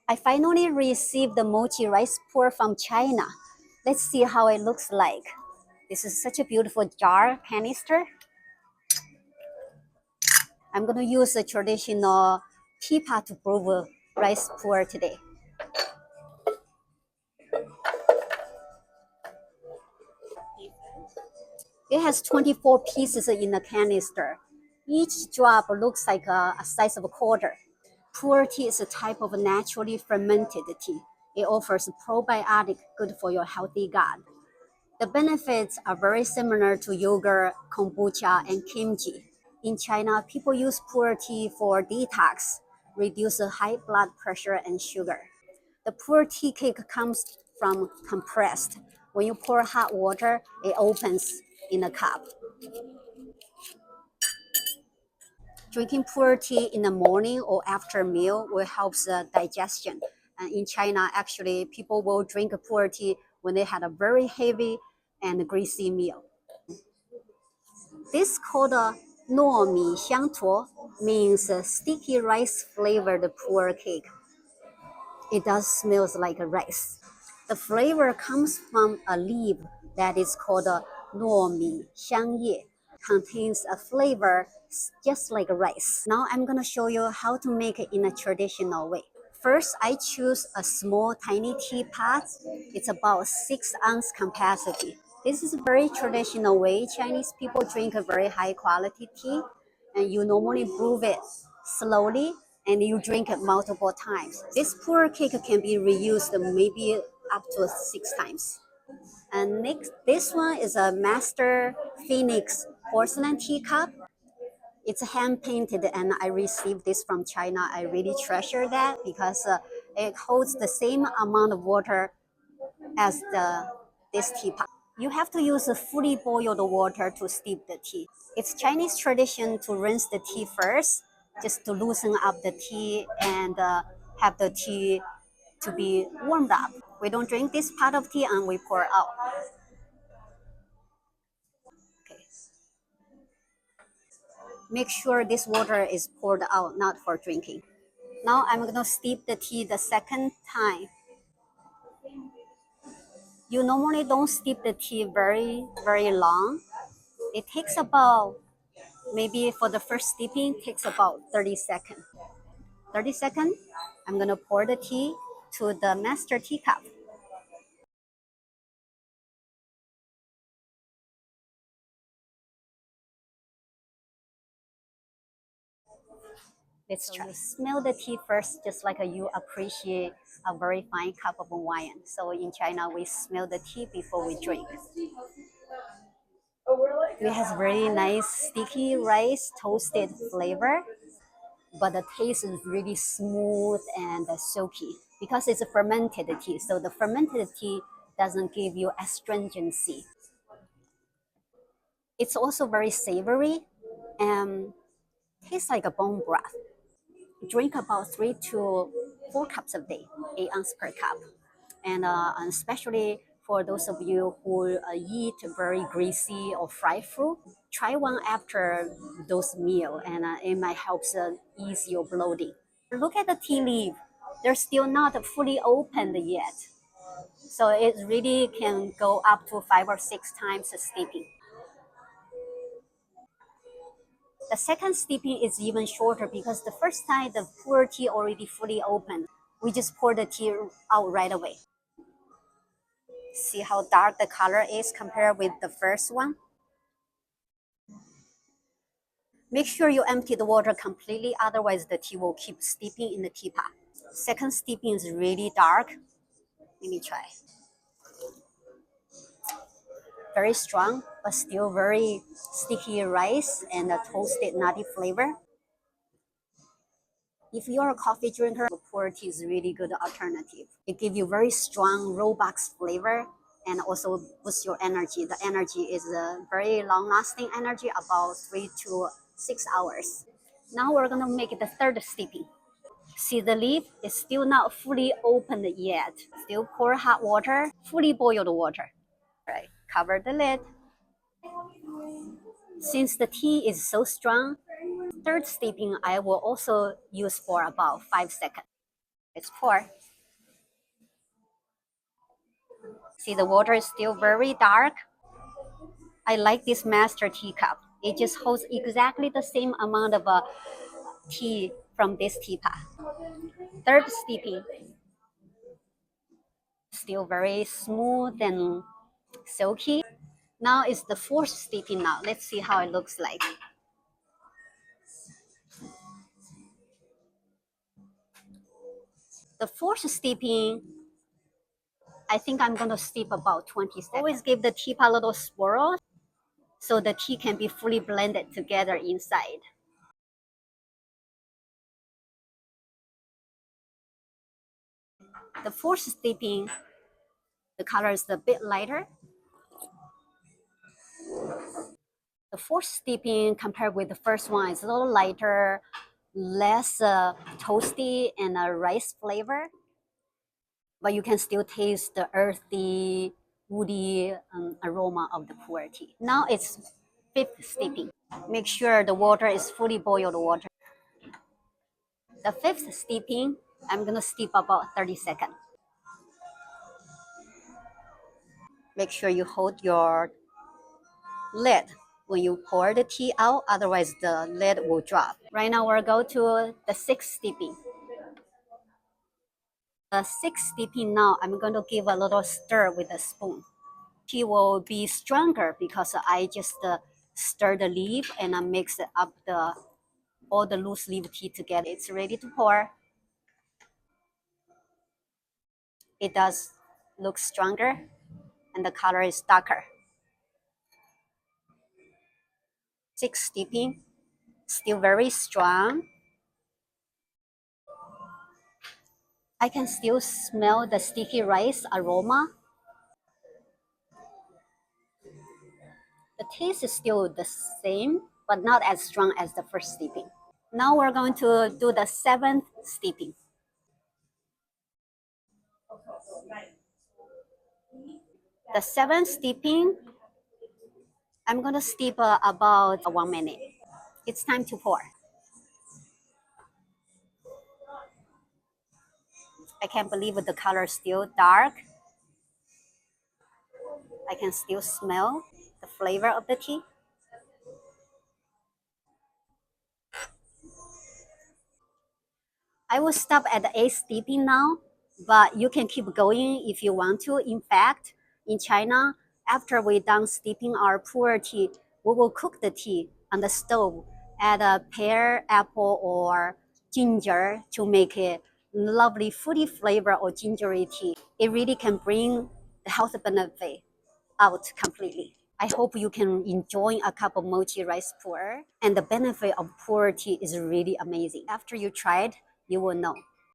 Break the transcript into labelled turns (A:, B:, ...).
A: I finally received the Mochi Rice Pu-erh from China. Let's see how it looks like. This is such a beautiful jar canister. I'm going to use a traditional teapot to brew rice pu-erh today. It has 24 pieces in the canister. Each drop looks like a size of a quarter. Pu-erh tea is a type of naturally fermented tea. It offers probiotic good for your healthy gut. The benefits are very similar to yogurt, kombucha, and kimchi. In China, people use pu-erh tea for detox, reduce high blood pressure and sugar. The pu-erh tea cake comes from compressed. When you pour hot water, it opens in a cup. Drinking pu-erh tea in the morning or after meal will help the digestion. And in China, actually, people will drink pu-erh tea when they had a very heavy and greasy meal. This called a 糯米香坨 means sticky rice flavored pu-erh cake. It does smells like rice. The flavor comes from a leaf that is called a 糯米香叶, contains a flavor just like rice. Now I'm gonna show you how to make it in a traditional way. First, I choose a small tiny teapot. It's about 6-ounce capacity. This is a very traditional way Chinese people drink a very high quality tea, and you normally brew it slowly and you drink it multiple times. This pu-erh cake can be reused maybe up to 6 times. And next, this one is a Master Phoenix porcelain teacup. It's hand painted, and I received this from China. I really treasure that because it holds the same amount of water as this teapot. You have to use a fully boiled water to steep the tea. It's Chinese tradition to rinse the tea first, just to loosen up the tea and have the tea to be warmed up. We don't drink this pot of tea and we pour out. Okay. Make sure this water is poured out, not for drinking. Now I'm going to steep the tea the second time. You normally don't steep the tea very long. It takes about, maybe for the first steeping, takes about 30 seconds. 30 seconds, I'm going to pour the tea to the master teacup. Let's try. Smell the tea first, just like you appreciate a very fine cup of wine. So in China, we smell the tea before we drink. It has very nice sticky rice toasted flavor, but the taste is really smooth and silky because it's a fermented tea. So the fermented tea doesn't give you astringency. It's also very savory and tastes like a bone broth. Drink about 3 to 4 cups a day, 8 ounces per cup. And especially for those of you who eat very greasy or fried food, try one after those meal, and it might help ease your bloating. Look at the tea leaf; they're still not fully opened yet, so it really can go up to 5 or 6 times steeping. The second steeping is even shorter because the first time the pu-erh tea already fully opened. We just pour the tea out right away. See how dark the color is compared with the first one? Make sure you empty the water completely, otherwise the tea will keep steeping in the teapot. Second steeping is really dark. Let me try. Very strong, but still very sticky rice and a toasted nutty flavor. If you're a coffee drinker, pu-erh tea is a really good alternative. It gives you very strong robust flavor and also boosts your energy. The energy is a very long-lasting energy, about 3 to 6 hours. Now we're gonna make it the third steeping. See, the leaf is still not fully opened yet. Still pour hot water, fully boiled water. Right, cover the lid. Since the tea is so strong, third steeping I will also use for about 5 seconds. Let's pour. See, the water is still very dark. I like this master teacup. It just holds exactly the same amount of tea from this teapot. Third steeping, still very smooth and silky. Now it's the fourth steeping now. Let's see how it looks like. The fourth steeping, I think I'm going to steep about 20 seconds. Always give the teapot a little swirl so the tea can be fully blended together inside. The fourth steeping, the color is a bit lighter. The fourth steeping compared with the first one is a little lighter, less toasty and a rice flavor, but you can still taste the earthy, woody aroma of the pu-erh tea. Now it's fifth steeping. Make sure the water is fully boiled water. The fifth steeping, I'm gonna steep about 30 seconds. Make sure you hold your lid when you pour the tea out, otherwise the lid will drop. Right now we'll go to the sixth steeping. The sixth steeping now, I'm going to give a little stir with a spoon. Tea will be stronger because I just stir the leaf and I mix it up all the loose leaf tea together. It's ready to pour. It does look stronger and the color is darker. Sixth steeping, still very strong. I can still smell the sticky rice aroma. The taste is still the same, but not as strong as the first steeping. Now we're going to do the seventh steeping. The seventh steeping, I'm going to steep about 1 minute. It's time to pour. I can't believe the color is still dark. I can still smell the flavor of the tea. I will stop at the eighth steeping now, but you can keep going if you want to. In fact, in China, after we're done steeping our pu-erh tea, we will cook the tea on the stove, add a pear, apple, or ginger to make a lovely fruity flavor or gingery tea. It really can bring the health benefit out completely. I hope you can enjoy a cup of mochi rice pu-erh, and the benefit of pu-erh tea is really amazing. After you try it, you will know.